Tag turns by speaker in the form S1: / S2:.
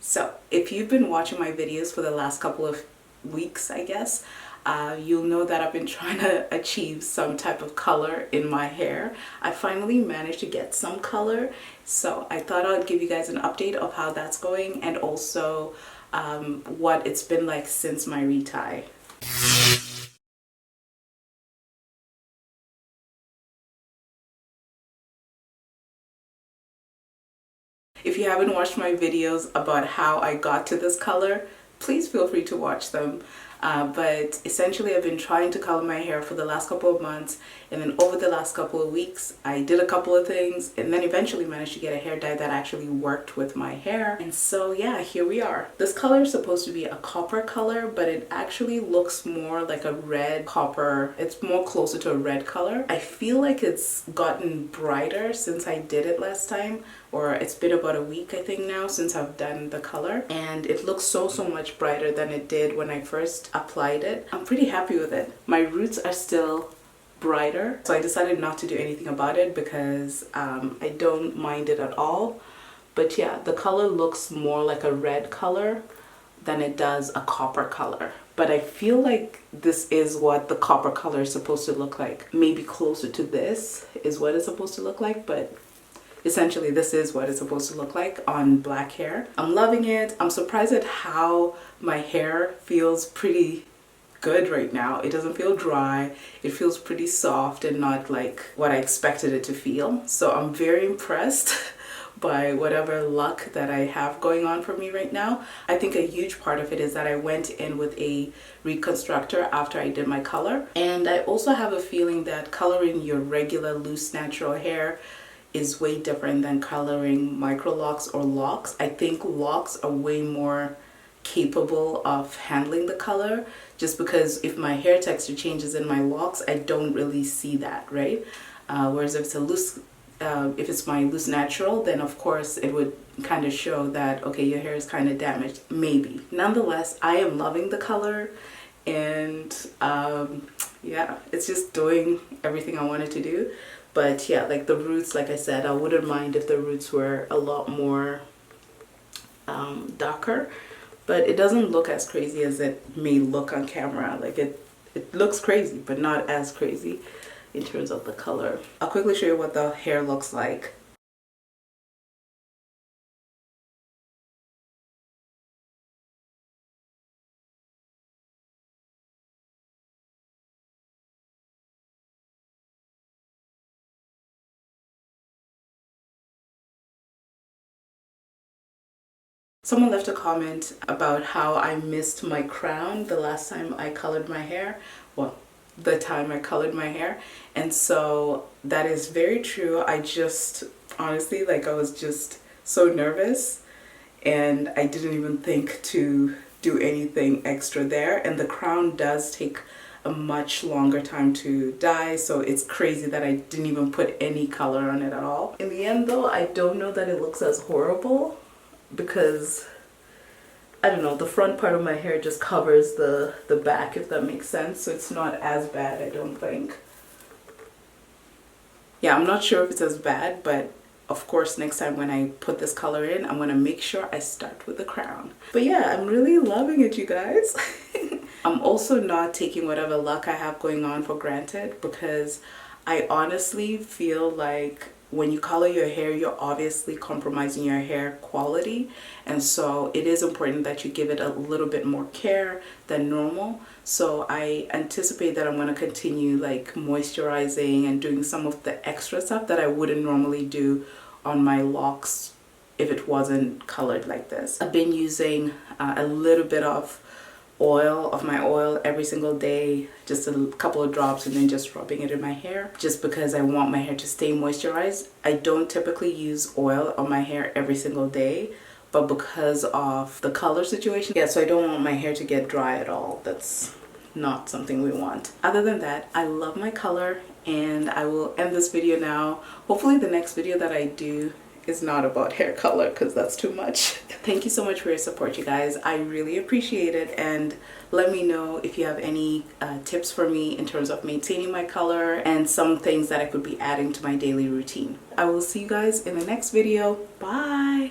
S1: So if you've been watching my videos for the last couple of weeks, I guess, you'll know that I've been trying to achieve some type of color in my hair. I finally managed to get some color, so I thought I'd give you guys an update of how that's going, and also what it's been like since my retie. If you haven't watched my videos about how I got to this color, please feel free to watch them. But essentially I've been trying to color my hair for the last couple of months, and then over the last couple of weeks I did a couple of things and then eventually managed to get a hair dye that actually worked with my hair. And so yeah, here we are. This color is supposed to be a copper color, but it actually looks more like a red copper. It's more closer to a red color. I feel like it's gotten brighter since I did it last time, or it's been about a week I think now since I've done the color, and it looks so much brighter than it did when I first applied it. I'm pretty happy with it. My roots are still brighter, so I decided not to do anything about it because I don't mind it at all. But yeah, the color looks more like a red color than it does a copper color. But I feel like this is what the copper color is supposed to look like. Maybe closer to this is what it's supposed to look like, but essentially this is what it's supposed to look like on black hair. I'm loving it. I'm surprised at how my hair feels pretty good right now. It doesn't feel dry. It feels pretty soft and not like what I expected it to feel. So I'm very impressed by whatever luck that I have going on for me right now. I think a huge part of it is that I went in with a reconstructor after I did my color. And I also have a feeling that coloring your regular loose natural hair is way different than coloring microlocs or locks. I think locks are way more capable of handling the color, just because if my hair texture changes in my locks, I don't really see that, right? Whereas if it's my loose natural, then of course it would kind of show that, okay, your hair is kind of damaged, maybe. Nonetheless, I am loving the color, and yeah, it's just doing everything I wanted to do. But yeah, like the roots, like I said, I wouldn't mind if the roots were a lot more darker, but it doesn't look as crazy as it may look on camera. Like it looks crazy, but not as crazy in terms of the color. I'll quickly show you what the hair looks like. Someone left a comment about how I missed my crown the last time I colored my hair. Well, the time I colored my hair. And so that is very true. I just, honestly, like I was just so nervous and I didn't even think to do anything extra there. And the crown does take a much longer time to dye, so it's crazy that I didn't even put any color on it at all. In the end though, I don't know that it looks as horrible, because I don't know, the front part of my hair just covers the back, if that makes sense, so it's not as bad, I don't think. Yeah, I'm not sure if it's as bad, but of course next time when I put this color in, I'm gonna make sure I start with the crown. But yeah, I'm really loving it, you guys. I'm also not taking whatever luck I have going on for granted, because I honestly feel like when you color your hair, you're obviously compromising your hair quality, and so it is important that you give it a little bit more care than normal. So I anticipate that I'm going to continue like moisturizing and doing some of the extra stuff that I wouldn't normally do on my locks if it wasn't colored like this. I've been using a little bit of my oil every single day, just a couple of drops, and then just rubbing it in my hair, just because I want my hair to stay moisturized. I don't typically use oil on my hair every single day, but because of the color situation, yeah, so I don't want my hair to get dry at all. That's not something we want. Other than that, I love my color, and I will end this video now. Hopefully the next video that I do is not about hair color, because that's too much. Thank you so much for your support, you guys. I really appreciate it, and let me know if you have any tips for me in terms of maintaining my color and some things that I could be adding to my daily routine. I will see you guys in the next video. Bye!